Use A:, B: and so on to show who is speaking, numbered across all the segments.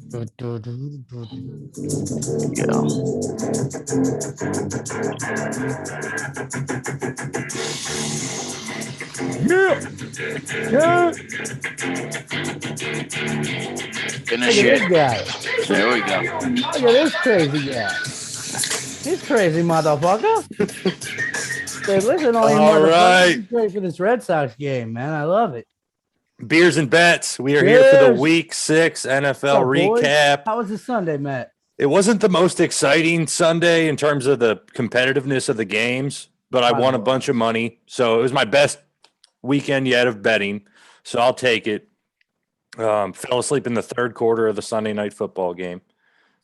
A: Yeah.
B: Yeah. Yeah.
A: Finish
B: Look at
A: it.
B: this guy.
A: There we go.
B: Look at this crazy guy. He's crazy, motherfucker. Dude, listen, all you
C: All
B: motherfuckers.
C: right.
B: He's great for this Red Sox game, man. I love it.
C: Beers and bets. We are here for the
B: Cheers.
C: Week 6 NFL
B: What's up, boys?
C: recap.
B: How was the Sunday, Matt?
C: It wasn't the most exciting Sunday in terms of the competitiveness of the games, but I won a bunch of money. So it was my best weekend yet of betting. So I'll take it. Fell asleep in the third quarter of the Sunday night football game.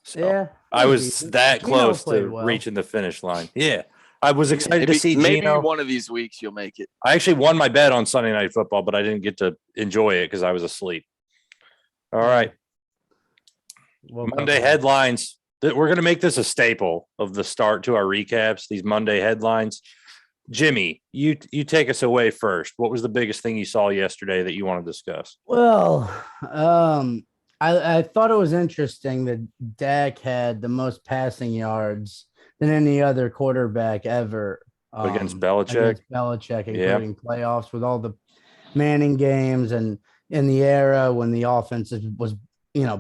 C: So
B: Yeah.
C: I was that
B: Gino
C: close
B: played
C: to
B: well.
C: reaching the finish line. Yeah. I was excited to see
A: Maybe
C: Gino.
A: one of these weeks you'll make it.
C: I actually won my bet on Sunday Night Football, but I didn't get to enjoy it because I was asleep. All right. Monday headlines. We're going to make this a staple of the start to our recaps, these Monday headlines. Jimmy, you take us away first. What was the biggest thing you saw yesterday that you want to discuss?
B: Well, I thought it was interesting that Dak had the most passing yards than any other quarterback ever
C: Against Belichick.
B: Including playoffs with all the Manning games and in the era when the offense was,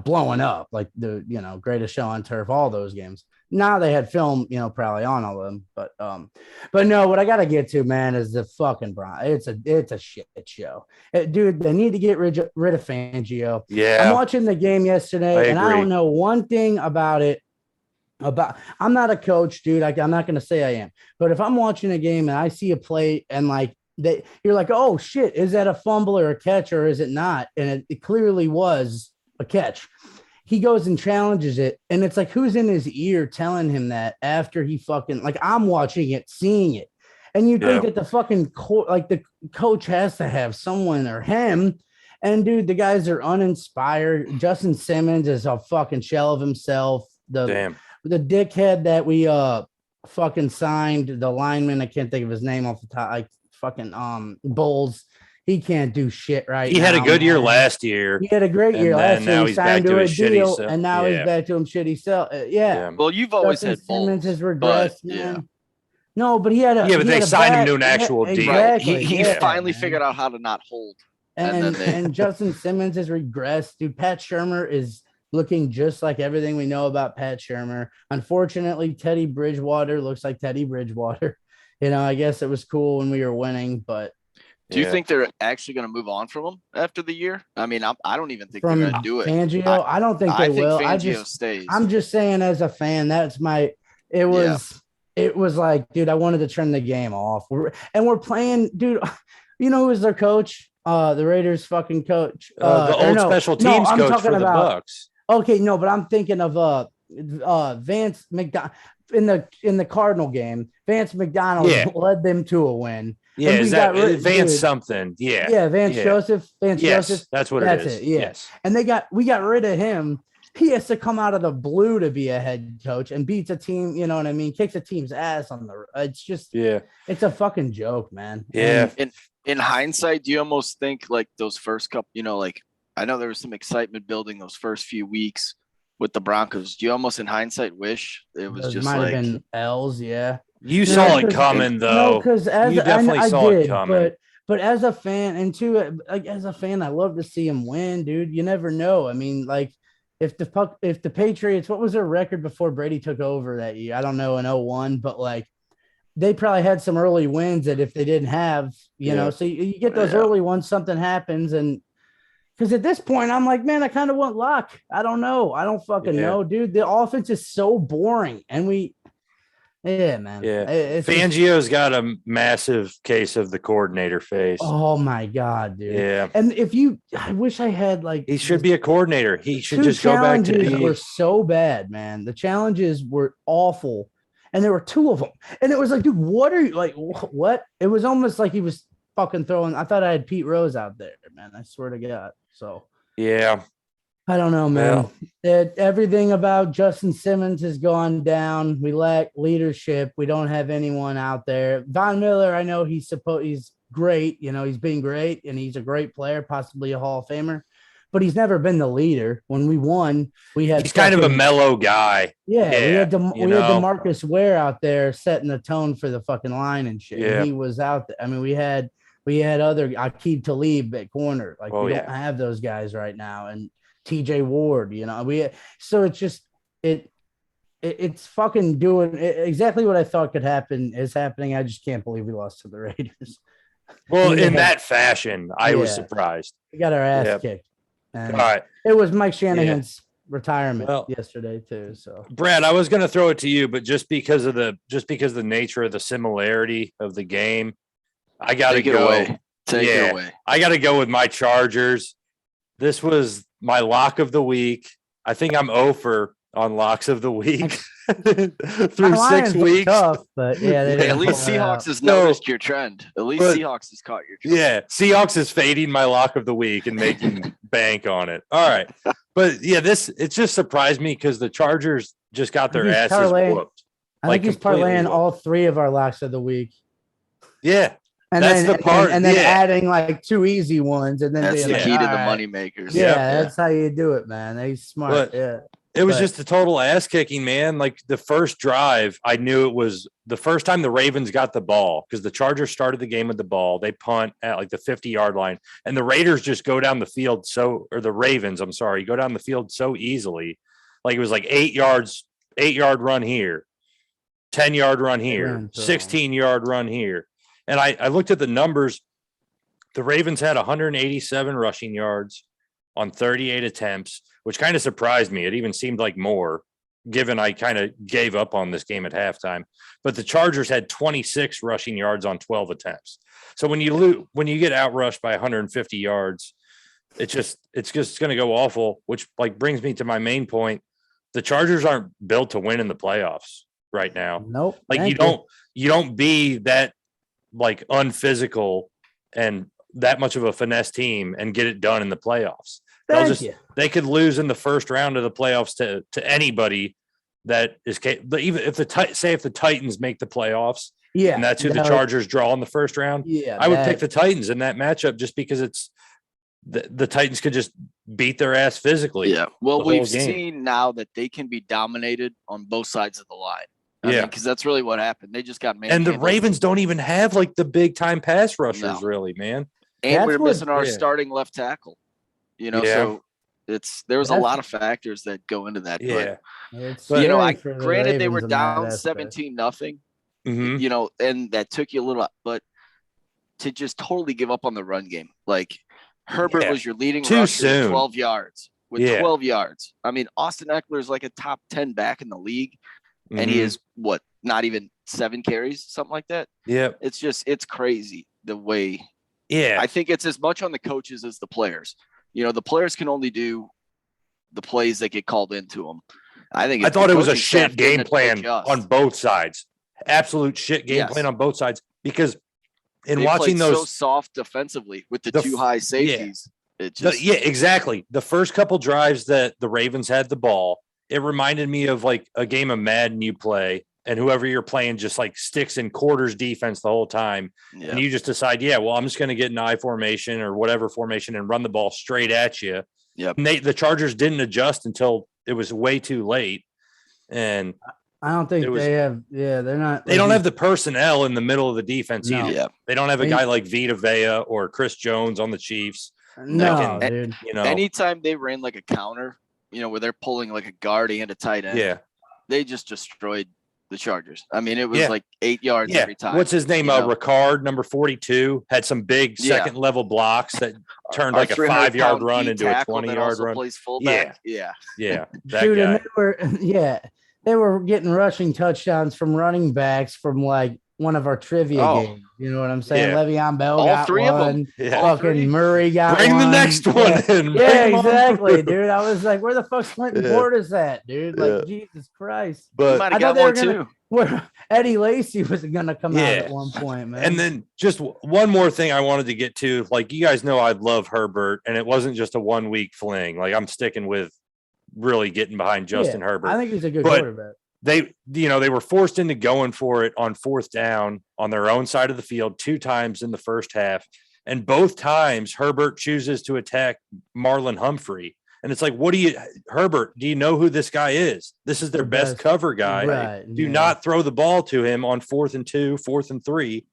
B: blowing up, like the, greatest show on turf, all those games. Now they had film, probably on all of them, but no, what I got to get to, man, is the fucking Broncos. It's a shit show. Dude, they need to get rid of Fangio.
C: Yeah.
B: I'm watching the game yesterday and I don't know one thing about it. I'm not a coach, dude. I'm not going to say I am, but if I'm watching a game and I see a play and you're like, oh shit, is that a fumble or a catch or is it not? And it clearly was a catch. He goes and challenges it. And it's like, who's in his ear telling him that after he fucking, I'm watching it, seeing it. And you think that the fucking the coach has to have someone or him. And dude, the guys are uninspired. Justin Simmons is a fucking shell of himself. The dickhead that we fucking signed, the lineman, I can't think of his name off the top, Bulls. He can't do shit right
C: He
B: now.
C: had a good year last year.
B: He had a great year last year.
C: Now
B: he
C: he's back to his shitty self.
B: And now he's back to him shitty self.
A: Well, you've always
B: Justin
A: had
B: Simmons
A: Bulls,
B: has regressed, man. No, but he had a
C: but they signed him to an actual deal.
B: Exactly.
A: He finally figured out how to not hold.
B: And Justin Simmons has regressed. Dude, Pat Shurmur is looking just like everything we know about Pat Shurmur. Unfortunately, Teddy Bridgewater looks like Teddy Bridgewater. I guess it was cool when we were winning, but
A: do you think they're actually going to move on from him after the year? I mean, I don't even think they're going to do it.
B: Fangio, I don't think they will.
A: Fangio stays.
B: I'm just saying, as a fan, it was like, dude, I wanted to turn the game off. We're playing, dude. You know who was their coach? The Raiders fucking coach.
C: Special teams coach for the Bucks.
B: Okay, no, but I'm thinking of Vance McDonald in the Cardinal game. Vance McDonald led them to a win.
C: Yeah, is that Vance something? Yeah.
B: Yeah, Vance Joseph.
C: Joseph. That's what it is.
B: Yes. And we got rid of him. He has to come out of the blue to be a head coach and beats a team, you know what I mean? Kicks a team's ass on it's just it's a fucking joke, man.
C: Yeah.
A: And in hindsight, do you almost think like those first couple, I know there was some excitement building those first few weeks with the Broncos. Do you almost in hindsight wish it was just
B: might have been L's, yeah.
C: You saw it coming, though. No,
B: because you definitely saw it coming. But as a fan, as a fan, I love to see him win, dude. You never know. I mean, if the Patriots, what was their record before Brady took over that year? I don't know, in 01, but they probably had some early wins that if they didn't have, so you get those early ones, something happens. And because at this point, I'm like, man, I kind of want luck. I don't know. I don't fucking know, dude. The offense is so boring. And man.
C: Yeah. Fangio's got a massive case of the coordinator face.
B: Oh my God, dude.
C: Yeah.
B: And I wish I had
C: he should be a coordinator. He should just go back to
B: the were so bad, man. The challenges were awful. And there were two of them. And it was like, dude, what are you what? It was almost like he was fucking throwing. I thought I had Pete Rose out there, man. I swear to God. So
C: yeah.
B: I don't know, man. Everything about Justin Simmons has gone down. We lack leadership. We don't have anyone out there. Von Miller, I know he's great. He's being great, and he's a great player, possibly a Hall of Famer. but he's never been the leader. When we won, he's
C: kind of a mellow guy.
B: Yeah, we had DeMarcus Ware out there setting the tone for the fucking line and shit.
C: Yeah.
B: And he was out there. I mean, we had other Aqib Talib at corner. Like we don't have those guys right now. And TJ Ward, so it's just it's fucking doing exactly what I thought could happen is happening. I just can't believe we lost to the Raiders.
C: Well, in that fashion, I was surprised.
B: We got our ass kicked. And
C: all right.
B: It was Mike Shanahan's retirement yesterday too. So
C: Brad, I was going to throw it to you, but just because of the nature of the similarity of the game, I got to go.
A: Take it away.
C: I got to go with my Chargers. This was my lock of the week. I think I'm 0 for on locks of the week through 6 weeks.
B: Tough, but
A: at least Seahawks has noticed your trend. At least Seahawks has caught your trend.
C: Yeah, Seahawks is fading my lock of the week and making bank on it. All right. But it just surprised me because the Chargers just got their asses whooped.
B: I think he's parlaying all 3 of our locks of the week.
C: Yeah.
B: And
C: that's
B: the part. And then adding like 2 easy ones. And then
A: that's the key to the money makers.
B: Yeah, that's how you do it, man. He's smart.
C: It was just a total ass kicking, man. Like the first drive, I knew it was the first time the Ravens got the ball because the Chargers started the game with the ball. They punt at like the 50-yard line, and the Raiders just go down the field the Ravens, go down the field so easily. Like it was like 8-yard run here, 10-yard run here, 16-yard run here. And I looked at the numbers. The Ravens had 187 rushing yards on 38 attempts, which kind of surprised me. It even seemed like more, given I kind of gave up on this game at halftime. But the Chargers had 26 rushing yards on 12 attempts. So when you get outrushed by 150 yards, it's just going to go awful, which like brings me to my main point. The Chargers aren't built to win in the playoffs right now.
B: Nope.
C: Like you don't be that like unphysical and that much of a finesse team and get it done in the playoffs. They could lose in the first round of the playoffs to anybody that is even if the Titans make the playoffs, and that's who the Chargers draw in the first round. I would pick the Titans in that matchup just because it's the Titans could just beat their ass physically.
A: Yeah. Well, we've seen now that they can be dominated on both sides of the line. Because that's really what happened. They just got
C: and the Ravens don't even have like the big time pass rushers, really, man.
A: And we're missing our starting left tackle. So there's a lot of factors that go into that.
C: Yeah.
A: But, granted they were down 17-0, and that took you a little, but to just totally give up on the run game. Like Herbert was your leading rusher with 12 yards. 12 yards. I mean, Austin Eckler is like a top 10 back in the league, and he is not even 7 carries, something like that.
C: Yeah.
A: It's crazy the way.
C: Yeah.
A: I think it's as much on the coaches as the players. The players can only do the plays that get called into them. I thought
C: it was a shit game plan on both sides. Absolute shit game plan on both sides because in watching those
A: so soft defensively with the 2 high safeties.
C: Exactly. The first couple drives that the Ravens had the ball, it reminded me of like a game of Madden you play and whoever you're playing just like sticks in quarters defense the whole time. Yeah. And you just decide, I'm just going to get an I formation or whatever formation and run the ball straight at you.
A: Yep.
C: And the Chargers didn't adjust until it was way too late. And
B: I don't think they're not.
C: They don't have the personnel in the middle of the defense either.
A: Yeah.
C: They don't have a guy like Vita Vea or Chris Jones on the Chiefs.
B: No, dude.
A: Anytime they ran like a counter, where they're pulling like a guard and a tight end, they just destroyed the Chargers. I mean, it was like 8 yards every time.
C: What's his name? Ricard, number 42, had some big second level blocks that turned like a 5-yard run into a 20-yard run.
A: Plays fullback.
C: Yeah.
B: That dude, guy. They were getting rushing touchdowns from running backs from like one of our trivia games. You know what I'm saying? Le'Veon Bell got
A: 3
B: one.
A: of them.
B: Fucking Murray got
C: Bring
B: one.
C: the next one in.
B: Yeah, exactly, dude. I was like, where the fuck's Clinton Portis at, dude? Like, Jesus Christ.
C: But
A: I thought they were too.
B: Where Eddie Lacy was going to come out at one point, man.
C: And then just one more thing I wanted to get to. Like, you guys know I love Herbert, and it wasn't just a 1-week fling. Like, I'm sticking with really getting behind Justin Herbert.
B: I think he's a good quarterback.
C: They were forced into going for it on 4th down on their own side of the field 2 times in the first half. And both times Herbert chooses to attack Marlon Humphrey. And it's like, Herbert, do you know who this guy is? This is their best cover guy.
B: Right,
C: do not throw the ball to him on 4th and 2, 4th and 3.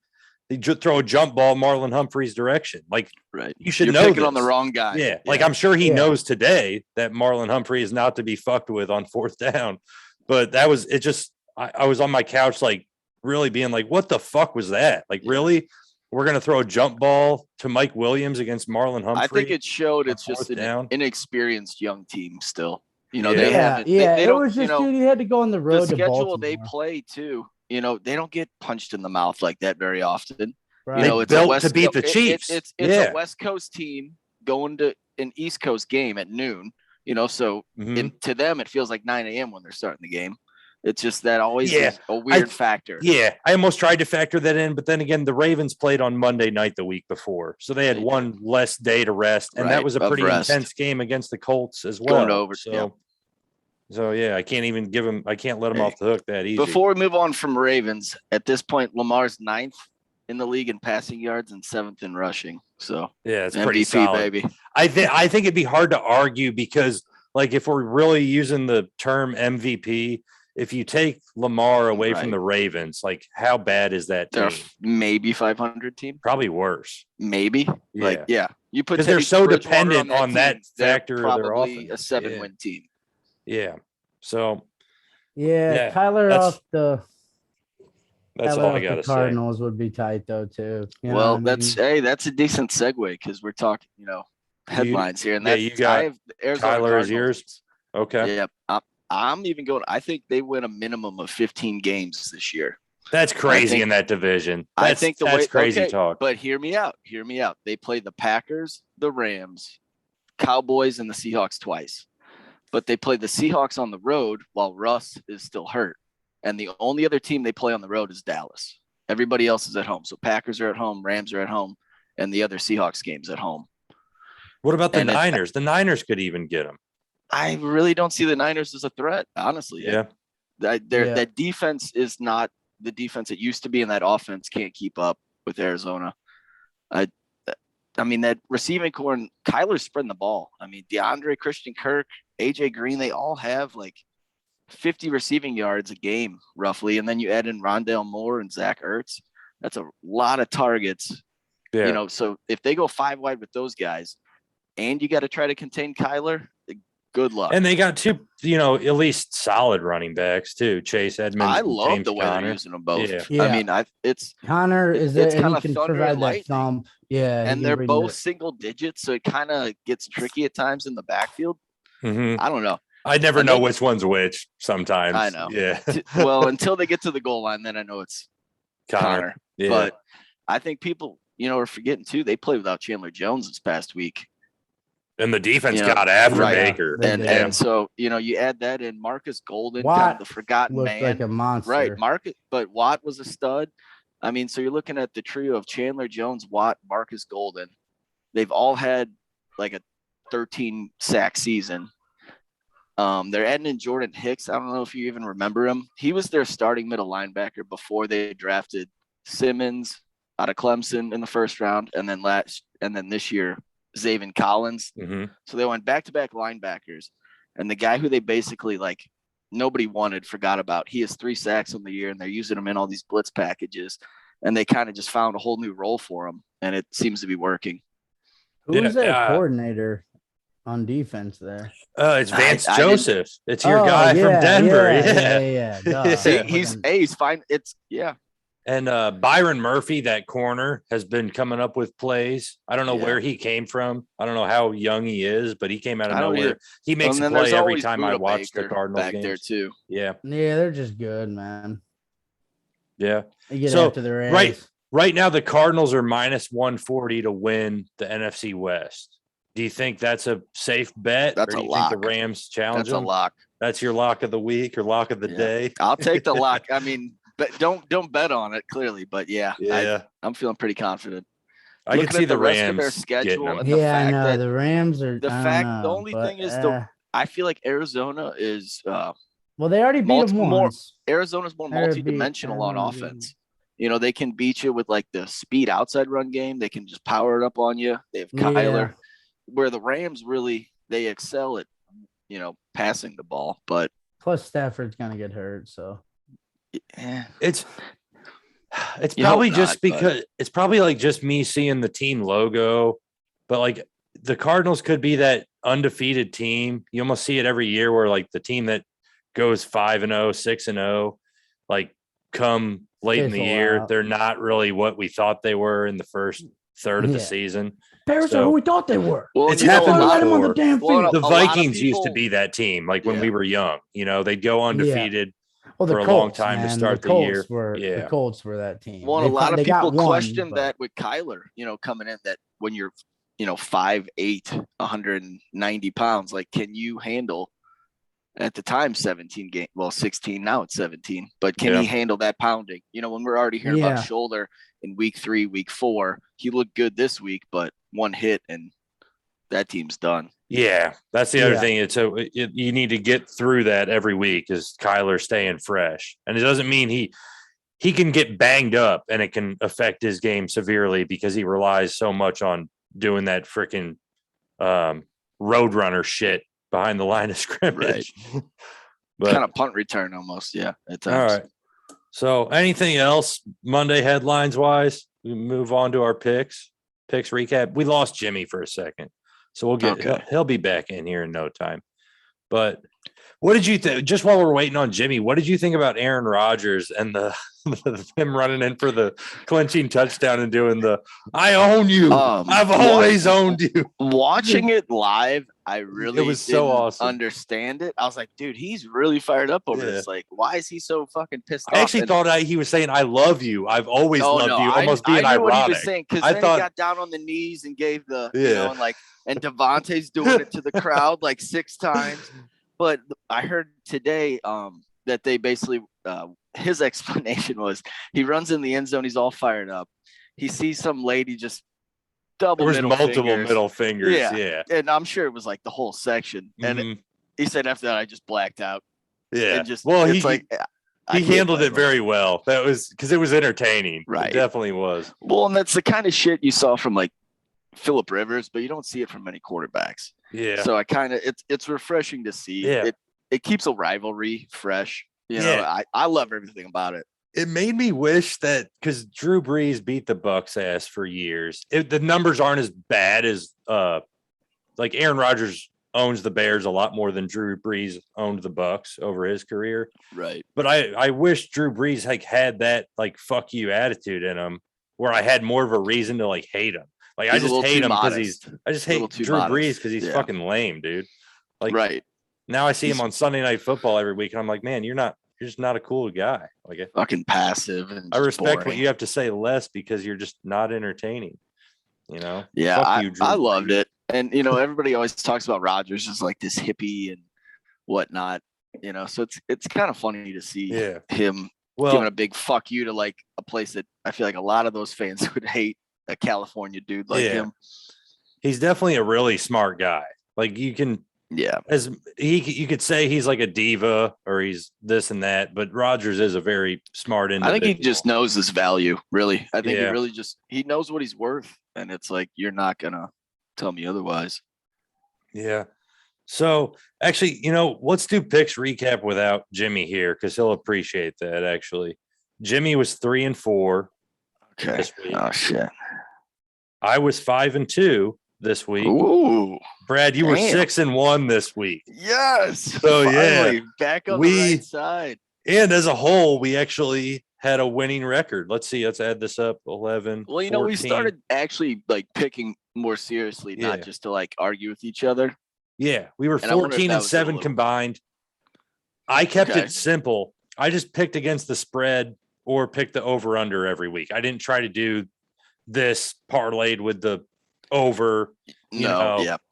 C: They throw a jump ball Marlon Humphrey's direction. Like, you should know
A: picking on the wrong guy.
C: Yeah. Like, I'm sure he knows today that Marlon Humphrey is not to be fucked with on 4th down. But that was it. Just I was on my couch, like, really being like, what the fuck was that? Like, really? We're going to throw a jump ball to Mike Williams against Marlon Humphrey.
A: I think it showed it's just an inexperienced young team still. You know,
B: they
A: haven't.
B: It was just, dude, you had to go on the road to Baltimore.
A: They play too. You know, they don't get punched in the mouth like that very often.
C: Right. You know, it's built to beat the Chiefs.
A: It's a West Coast team going to an East Coast game at noon. You know, so to them it feels like 9 a.m. when they're starting the game. It's just that always is a weird factor.
C: Yeah, I almost tried to factor that in, but then again, the Ravens played on Monday night the week before, so they had one less day to rest, and that was a pretty intense game against the Colts as well.
A: Going over,
C: so yeah, I can't even give him. I can't let him off the hook that easy.
A: Before we move on from Ravens, at this point, Lamar's 9th in the league in passing yards and 7th in rushing. So
C: yeah, it's
A: MVP,
C: pretty solid,
A: baby.
C: I think it'd be hard to argue because, like, if we're really using the term MVP. If you take Lamar away from the Ravens, like, how bad is that team?
A: They're maybe 500 team.
C: Probably worse.
A: Maybe. You put,
C: because they're so dependent on that factor.
A: Probably a 7-win team.
C: Yeah. So.
B: Yeah. Kyler off the.
C: That's all I got to say.
B: Cardinals would be tight though too.
A: Well, that's a decent segue because we're talking, headlines here, and
C: you got Kyler is yours. Okay.
A: Yeah. I'm even going. I think they win a minimum of 15 games this year.
C: That's crazy in that division.
A: I think that's
C: crazy talk.
A: But hear me out. They play the Packers, the Rams, Cowboys, and the Seahawks twice. But they play the Seahawks on the road while Russ is still hurt. And the only other team they play on the road is Dallas. Everybody else is at home. So Packers are at home, Rams are at home, and the other Seahawks games at home.
C: What about the Niners? The Niners could even get them.
A: I really don't see the Niners as a threat, honestly.
C: Yeah.
A: That defense is not the defense it used to be, and that offense can't keep up with Arizona. I mean, that receiving core, and Kyler's spreading the ball. I mean, DeAndre, Christian Kirk, AJ Green, they all have like 50 receiving yards a game, roughly. And then you add in Rondale Moore and Zach Ertz. That's a lot of targets.
C: Yeah.
A: So if they go 5 wide with those guys, and you got to try to contain Kyler, good luck.
C: And they got 2, at least solid running backs too. Chase Edmonds.
A: I love
C: James
A: the way
C: Conner.
A: they're using them both.
C: Yeah.
A: I mean, it's
B: Connor is there, and he can provide that thump. Yeah,
A: and they're both single digits, so it kind of gets tricky at times in the backfield.
C: Mm-hmm.
A: I don't know.
C: I never know which one's which. Sometimes
A: I know.
C: Yeah.
A: Well, until they get to the goal line, then I know it's Connor.
C: Yeah.
A: But I think people, are forgetting too. They played without Chandler Jones this past week.
C: And the defense got after Baker.
A: And so, you add that in. Marcus Golden,
B: Watt
A: the forgotten
B: looked
A: man.
B: like a monster.
A: Right. But Watt was a stud. I mean, so you're looking at the trio of Chandler Jones, Watt, Marcus Golden. They've all had like a 13 sack season. They're adding in Jordan Hicks. I don't know if you even remember him. He was their starting middle linebacker before they drafted Simmons out of Clemson in the first round. And then this year, Zaven Collins.
C: Mm-hmm.
A: So they went back-to-back linebackers, and the guy who they basically nobody forgot about. He has 3 sacks on the year, and they're using him in all these blitz packages, and they kind of just found a whole new role for him, and it seems to be working.
B: Who's their coordinator on defense there?
C: It's Vance Joseph. It's your guy from Denver.
B: Yeah.
A: See, he's fine.
C: And Byron Murphy, that corner, has been coming up with plays. I don't know where he came from. I don't know how young he is, but he came out of nowhere. He makes a play every time I watch the Cardinals games.
A: There too.
C: Yeah,
B: they're just good, man.
C: Yeah.
B: They get after the Rams.
C: Right now, the Cardinals are -140 to win the NFC West. Do you think that's a safe bet?
A: That's
C: or do you
A: lock.
C: Think the Rams challenge them?
A: That's a lock.
C: That's your lock of the week or lock of the day?
A: I'll take the lock. I mean, but don't bet on it clearly. But I'm feeling pretty confident.
C: I can see the
A: rest
C: Rams
A: of their schedule. And
B: I know the Rams are.
A: The only thing is I feel like Arizona is.
B: Well, they already beat them once.
A: Arizona's more multi-dimensional on offense. They can beat you with like the speed outside run game. They can just power it up on you. They have Kyler, where the Rams really, they excel at, passing the ball. But
B: plus Stafford's going to get hurt. So
C: it's probably just because it's probably like just me seeing the team logo, but like the Cardinals could be that undefeated team. You almost see it every year where like the team that goes 5-0, 6-0, like come late in the year, they're not really what we thought they were in the first third of the season.
B: Bears are who we thought they were.
C: Well, it's happened before. On the damn field. The Vikings used to be that team, like when we were young. They'd go undefeated for a long time to start the year.
B: The Colts were that team.
A: Well, a lot of people question that with Kyler, coming in, that when you're, 5'8", 190 pounds, like, can you handle at the time 16, now it's 17, but can he handle that pounding? When we're already hearing about shoulder in week 3, week 4, he looked good this week, but one hit and that team's done.
C: Yeah, that's the other thing. You need to get through that every week, is Kyler staying fresh. And it doesn't mean he can get banged up and it can affect his game severely because he relies so much on doing that freaking roadrunner shit behind the line of scrimmage.
A: Right. But, kind of punt return almost, at times.
C: All right. So anything else Monday headlines wise? We move on to our picks recap. We lost Jimmy for a second, so we'll get he'll be back in here in no time. But what did you think? Just while we're waiting on Jimmy, what did you think about Aaron Rodgers and him running in for the clinching touchdown and doing the "I own you, I've always owned you"?
A: Watching it live, I really
C: it was so awesome.
A: Understand it. I was like, dude, he's really fired up over this. Like, why is he so fucking pissed off?
C: I actually thought he was saying, "I love you, I've always loved you," almost being ironic. What he was saying,
A: because then he got down on the knees and gave the and Devontae's doing it to the crowd like 6 times. But I heard today that they basically his explanation was he runs in the end zone. He's all fired up. He sees some lady just middle fingers. Yeah. And I'm sure it was like the whole section. And he said after that, I just blacked out.
C: Yeah.
A: And just,
C: he handled it very well. That was because it was entertaining. Right. It definitely was.
A: Well, and that's the kind of shit you saw from like Phillip Rivers, but you don't see it from many quarterbacks.
C: Yeah.
A: So it's refreshing to see.
C: Yeah.
A: It keeps a rivalry fresh. I love everything about it.
C: It made me wish that, because Drew Brees beat the Bucs ass for years. The numbers aren't as bad as like Aaron Rodgers owns the Bears a lot more than Drew Brees owned the Bucs over his career.
A: Right.
C: But I wish Drew Brees had that like fuck you attitude in him, where I had more of a reason to like hate him. Like I just hate him because I just hate Drew Brees because he's fucking lame, dude. Like now I see him on Sunday Night Football every week and I'm like, man, you're just not a cool guy. Like
A: fucking passive and
C: I respect boring. What you have to say less because you're just not entertaining.
A: Yeah, I loved it. And everybody always talks about Rodgers as like this hippie and whatnot. So it's kind of funny to see him giving a big fuck you to like a place that I feel like a lot of those fans would hate. A California dude like him.
C: He's definitely a really smart guy. Like you can, you could say he's like a diva or he's this and that, but Rodgers is a very smart individual.
A: I think he just knows his value. Really, I think he knows what he's worth, and it's like you're not gonna tell me otherwise.
C: Yeah. So actually, let's do picks recap without Jimmy here because he'll appreciate that. Actually, Jimmy was 3-4.
A: Okay. Oh shit.
C: I was 5-2 this week.
A: Ooh.
C: Brad, you were 6-1 this week.
A: Yes.
C: So
A: back on the right side.
C: And as a whole, we actually had a winning record. Let's see. Let's add this up. 11.
A: Well, 14. We started actually like picking more seriously, not just to like argue with each other.
C: Yeah, we were 14-7 combined. I kept it simple. I just picked against the spread or pick the over under every week. I didn't try to do this parlayed with the over,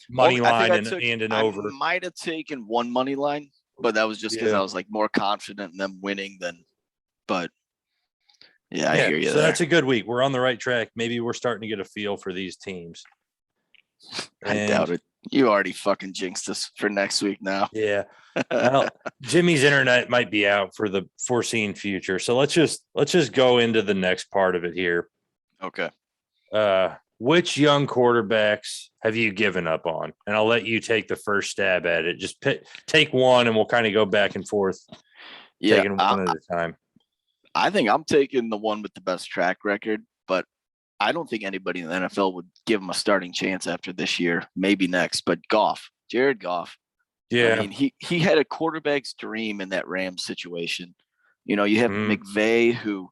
C: money line and an over.
A: I might have taken one money line, but that was just because I was like more confident in them winning than. But I hear you.
C: So that's a good week. We're on the right track. Maybe we're starting to get a feel for these teams.
A: I doubt it. You already fucking jinxed us for next week now.
C: Yeah. Well, Jimmy's internet might be out for the foreseen future. So let's just go into the next part of it here.
A: Okay.
C: Which young quarterbacks have you given up on? And I'll let you take the first stab at it. Just take one and we'll kind of go back and forth.
A: Yeah,
C: taking one at a time.
A: I think I'm taking the one with the best track record, but I don't think anybody in the NFL would give him a starting chance after this year, maybe next. But Jared Goff.
C: Yeah.
A: I mean, he had a quarterback's dream in that Rams situation. You know, you have McVay, who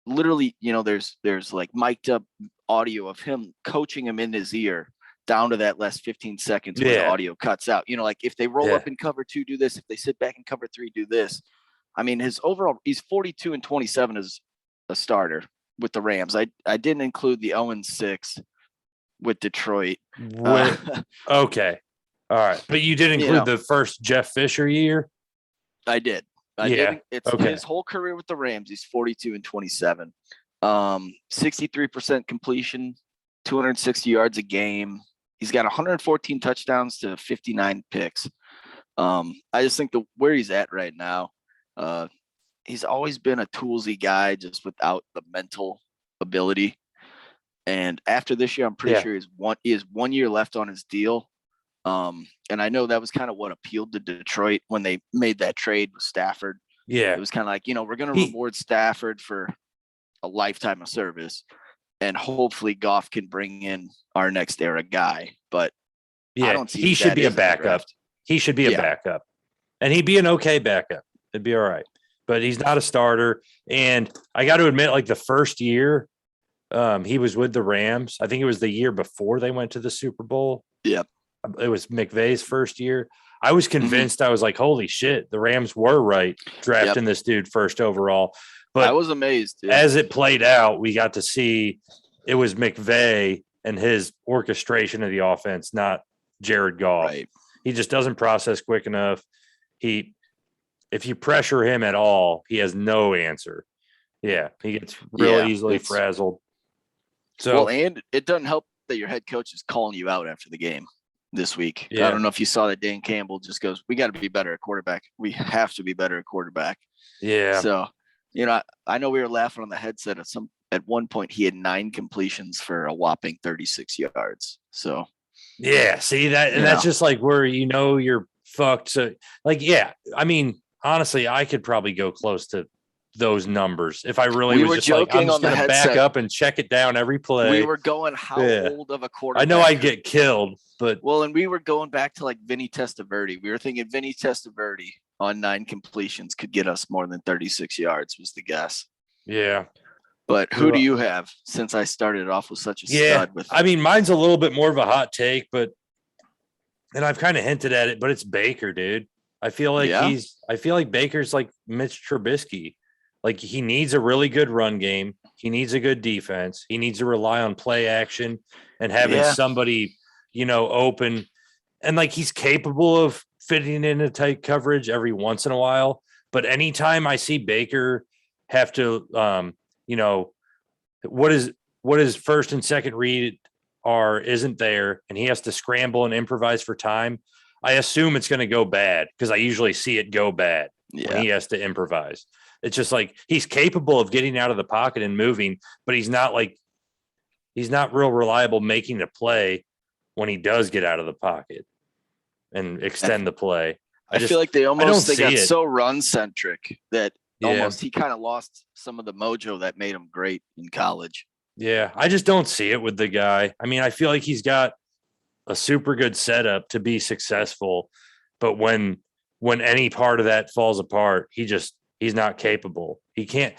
A: literally, you know, there's like mic'd up audio of him coaching him in his ear down to that last 15 seconds where the audio cuts out. You know, like if they roll up in cover 2, do this. If they sit back in cover 3, do this. I mean, his overall, he's 42-27 as a starter with the Rams. I didn't include the 0-6 with Detroit.
C: Okay. All right. But you did include the first Jeff Fisher year?
A: I did. I did. It's his whole career with the Rams. He's 42-27. 63% completion, 260 yards a game. He's got 114 touchdowns to 59 picks. I just think where he's at right now, he's always been a toolsy guy just without the mental ability. And after this year, I'm pretty sure he has 1 year left on his deal. And I know that was kind of what appealed to Detroit when they made that trade with Stafford.
C: Yeah.
A: It was kind of like, you know, we're going to reward Stafford for a lifetime of service, and hopefully Goff can bring in our next era guy. But I don't see
C: he should be a backup. He should be a backup, and he'd be an okay backup. It'd be all right, but he's not a starter. And I got to admit, like the first year he was with the Rams, I think it was the year before they went to the Super Bowl.
A: Yep.
C: It was McVay's first year. I was convinced. I was like, holy shit, the Rams were right drafting this dude first overall. But
A: I was amazed. Yeah.
C: As it played out, we got to see it was McVay and his orchestration of the offense, not Jared Goff.
A: Right.
C: He just doesn't process quick enough. If you pressure him at all, he has no answer. Yeah, he gets real easily frazzled. So,
A: and it doesn't help that your head coach is calling you out after the game this week.
C: Yeah.
A: I don't know if you saw that Dan Campbell just goes, we got to be better at quarterback. We have to be better at quarterback.
C: Yeah.
A: So, you know, I know we were laughing on the headset at one point he had 9 completions for a whopping 36 yards. So
C: yeah, see that, and that's just like where you know you're fucked. So like, I mean, honestly, I could probably go close to those numbers if I really was just like, I'm just gonna back up and check it down every play.
A: We were going how old of a quarterback?
C: I know I'd get killed, but
A: and we were going back to like Vinny Testaverde. We were thinking Vinny Testaverde on 9 completions could get us more than 36 yards was the guess.
C: Yeah.
A: But who do you have, since I started off with such a stud?
C: I mean, mine's a little bit more of a hot take, and I've kind of hinted at it, but it's Baker, dude. I feel like Baker's like Mitch Trubisky. Like he needs a really good run game. He needs a good defense. He needs to rely on play action and having somebody, you know, open. And like he's capable of fitting into tight coverage every once in a while. But anytime I see Baker have to, you know, what is first and second read isn't there, and he has to scramble and improvise for time, I assume it's going to go bad because I usually see it go bad when he has to improvise. It's just like he's capable of getting out of the pocket and moving, but he's not real reliable making the play when he does get out of the pocket and extend the play.
A: I feel like they got so run centric that almost he kind of lost some of the mojo that made him great in college.
C: Yeah, I just don't see it with the guy. I mean, I feel like he's got a super good setup to be successful, but when any part of that falls apart, he's not capable. You can't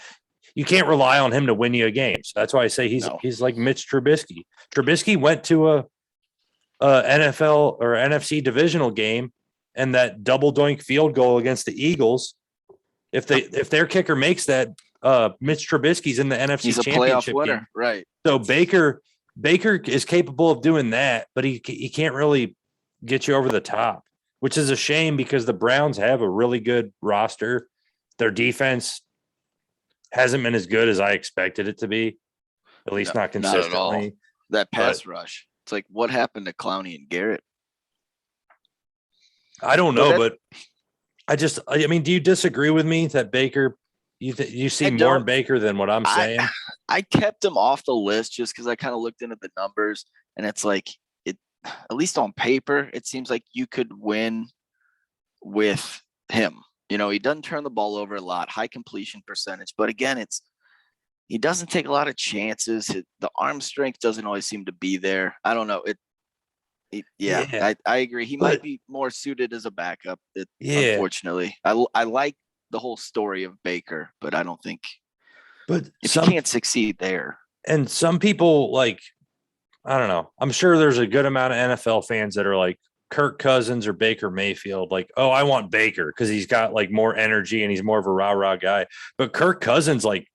C: rely on him to win you a game. So that's why I say he's like Mitch Trubisky. Trubisky went to a NFL or NFC divisional game, and that double doink field goal against the Eagles. If their kicker makes that, Mitch Trubisky's in the NFC
A: He's a
C: Championship
A: playoff winner,
C: game.
A: right?
C: So Baker is capable of doing that, but he can't really get you over the top, which is a shame because the Browns have a really good roster. Their defense hasn't been as good as I expected it to be, at least not consistently.
A: Not at all. That pass rush. It's like, what happened to Clowney and Garrett?
C: I don't know, but I mean, do you disagree with me that Baker, you see more in Baker than what I'm saying?
A: I kept him off the list just because I kind of looked into the numbers, and it's like at least on paper, it seems like you could win with him. You know, he doesn't turn the ball over a lot, high completion percentage, but again, he doesn't take a lot of chances. The arm strength doesn't always seem to be there. I don't know. I agree. He might be more suited as a backup. Unfortunately, I like the whole story of Baker, but I don't think. But if you can't succeed there,
C: and some people like, I don't know. I'm sure there's a good amount of NFL fans that are like Kirk Cousins or Baker Mayfield. Like, oh, I want Baker because he's got like more energy and he's more of a rah-rah guy. But Kirk Cousins like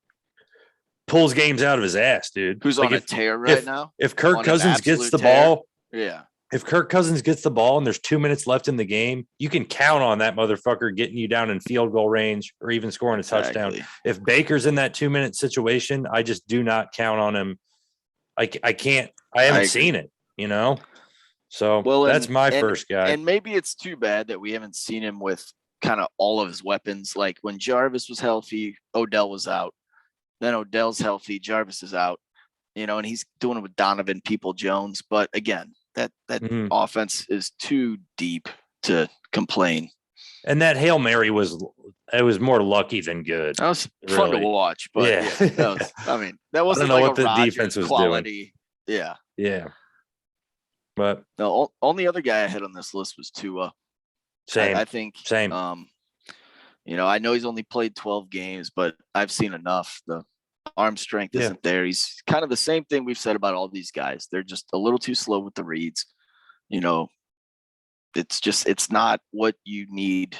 C: pulls games out of his ass, dude.
A: Who's
C: like
A: on a tear right now?
C: If Kirk Cousins gets the ball,
A: yeah.
C: If Kirk Cousins gets the ball and there's 2 minutes left in the game, you can count on that motherfucker getting you down in field goal range or even scoring a touchdown. If Baker's in that 2 minute situation, I just do not count on him. I haven't seen it, you know? So that's my first guy.
A: And maybe it's too bad that we haven't seen him with kind of all of his weapons. Like when Jarvis was healthy, Odell was out. Then Odell's healthy, Jarvis is out, you know, and he's doing it with Donovan People-Jones. But again, that offense is too deep to complain.
C: And that Hail Mary was more lucky than good.
A: That was fun to watch, but that wasn't like what the Rodgers defense was quality. Doing.
C: Yeah. But
A: the only other guy I had on this list was Tua.
C: Same.
A: I think
C: same.
A: You know, I know he's only played 12 games, but I've seen enough. The arm strength isn't there. He's kind of the same thing we've said about all these guys. They're just a little too slow with the reads. You know, it's not what you need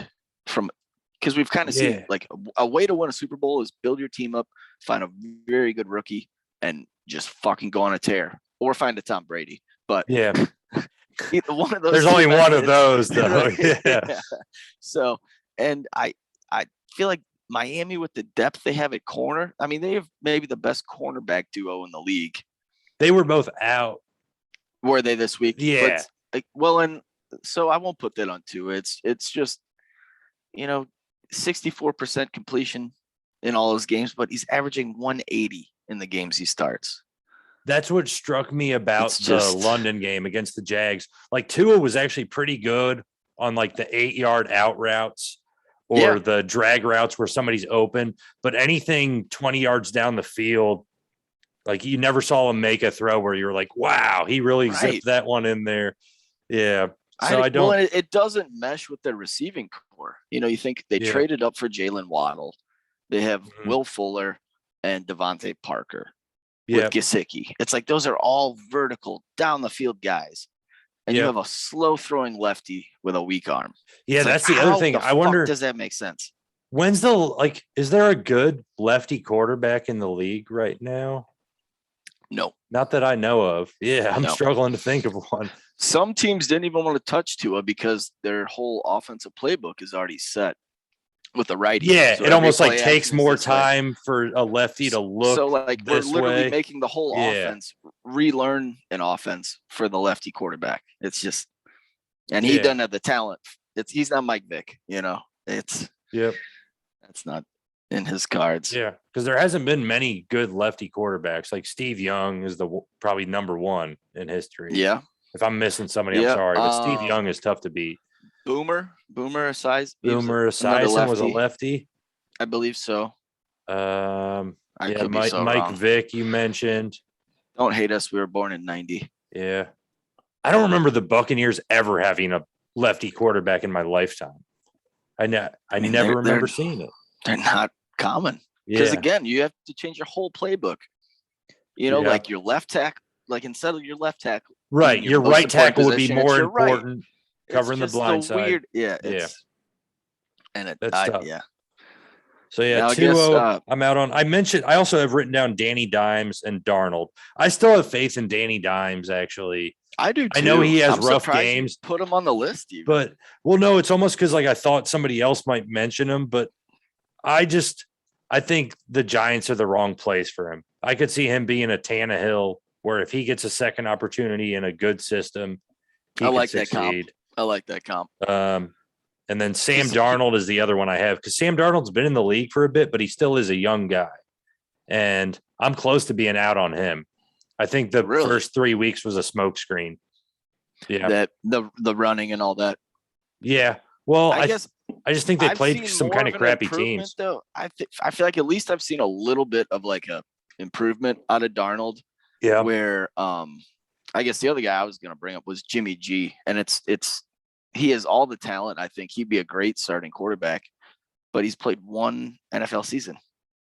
A: from, because we've kind of seen like a way to win a Super Bowl is build your team up, find a very good rookie, and just fucking go on a tear, or find a Tom Brady. But either one of those.
C: There's only one of those, though. Yeah.
A: So, and I feel like Miami, with the depth they have at corner, I mean, they have maybe the best cornerback duo in the league.
C: They were both out.
A: Were they this week?
C: Yeah.
A: But, and so I won't put that on Tua. It's just, you know, 64% completion in all his games, but he's averaging 180 in the games he starts.
C: That's what struck me about the London game against the Jags. Like Tua was actually pretty good on like the 8-yard out routes or the drag routes where somebody's open, but anything 20 yards down the field, like you never saw him make a throw where you're like, wow, he really zipped that one in there. Yeah. So I don't.
A: Well, it doesn't mesh with their receiving core. You know, you think they traded up for Jalen Waddle. They have Will Fuller and Devontae Parker with Gesicki. It's like those are all vertical down the field guys. And you have a slow throwing lefty with a weak arm.
C: Yeah, that's the other thing. I wonder,
A: does that make sense?
C: When's is there a good lefty quarterback in the league right now?
A: No.
C: Not that I know of. Yeah, I'm struggling to think of one.
A: Some teams didn't even want to touch Tua because their whole offensive playbook is already set with the righty.
C: Yeah, so it almost like takes more time for a lefty to look.
A: So like we're literally making the whole offense relearn an offense for the lefty quarterback. It's just, and he doesn't have the talent. He's not Mike Vick, you know. That's not in his cards.
C: Yeah, because there hasn't been many good lefty quarterbacks. Like Steve Young is probably number one in history.
A: Yeah.
C: If I'm missing somebody, I'm sorry, but Steve Young is tough to beat.
A: Boomer Esiason.
C: Boomer Esiason was a lefty.
A: I believe so.
C: Mike Vick, you mentioned.
A: Don't hate us. We were born in 90.
C: Yeah. I don't remember the Buccaneers ever having a lefty quarterback in my lifetime. I never remember seeing it.
A: They're not common. Because again, you have to change your whole playbook. You know, like your left tackle, like instead of your left tackle.
C: Right. Your right tackle would be more important. Covering the blind side.
A: Weird.
C: That's tough.
A: Yeah.
C: So now, 2-0, I'm out on. I also have written down Danny Dimes and Darnold. I still have faith in Danny Dimes, actually.
A: I do too.
C: I know he has rough games.
A: Put him on the list, even.
C: But no, it's almost because like I thought somebody else might mention him, but I think the Giants are the wrong place for him. I could see him being a Tannehill, where if he gets a second opportunity in a good system, he
A: I
C: could
A: like
C: succeed.
A: that comp. I like that comp.
C: And then Sam Darnold is the other one I have because Sam Darnold's been in the league for a bit, but he still is a young guy. And I'm close to being out on him. I think the first 3 weeks was a smokescreen. Yeah.
A: That the running and all that.
C: Yeah. Well, I
A: guess
C: I just think they played some kind of crappy teams.
A: Though I feel like at least I've seen a little bit of like a improvement out of Darnold.
C: Yeah.
A: Where I guess the other guy I was going to bring up was Jimmy G, and he has all the talent. I think he'd be a great starting quarterback, but he's played one NFL season,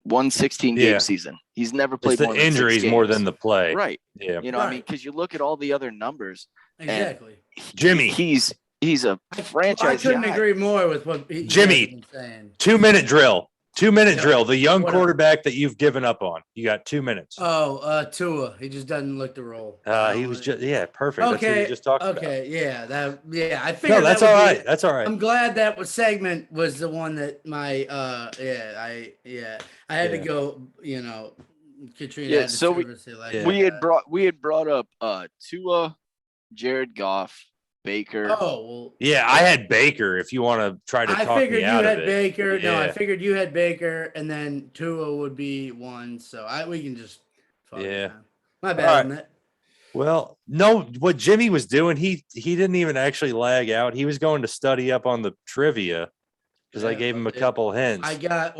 A: one 16-game season. He's never played
C: more than injuries more than the play.
A: Right.
C: Yeah.
A: You know, I mean, because you look at all the other numbers.
B: Exactly.
C: Jimmy.
A: He's a franchise.
B: I couldn't agree more with what
C: Jimmy. 2-minute drill. 2-minute drill. The young quarterback that you've given up on. You got 2 minutes.
B: Tua. He just doesn't look the role.
C: He was just perfect. Okay. That's what you just talked about.
B: Okay. I figured.
C: No, that's all right. That's all right.
B: I'm glad that segment was the one that my I had to go. You know, Katrina.
A: Yeah. So we had brought up Tua, Jared Goff, Baker.
B: Oh, well.
C: Yeah, I had Baker. If you want to try to talk me out of it.
B: I figured you had Baker. Yeah. No, I figured you had Baker, and then Tua would be one. So we can just. My bad on that.
C: Well, no, what Jimmy was doing, he didn't even actually lag out. He was going to study up on the trivia because I gave him a couple hints.
B: I got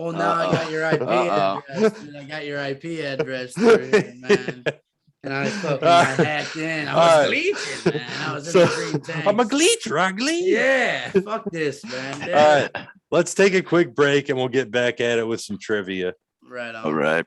B: your IP address. Dude. I got your IP address, man. And I hacked in. I was glitching, man. I was in the green tank.
C: I'm a glitcher. I glitch.
B: Yeah. Fuck this, man.
C: All right. Let's take a quick break and we'll get back at it with some trivia.
B: Right on.
A: All right.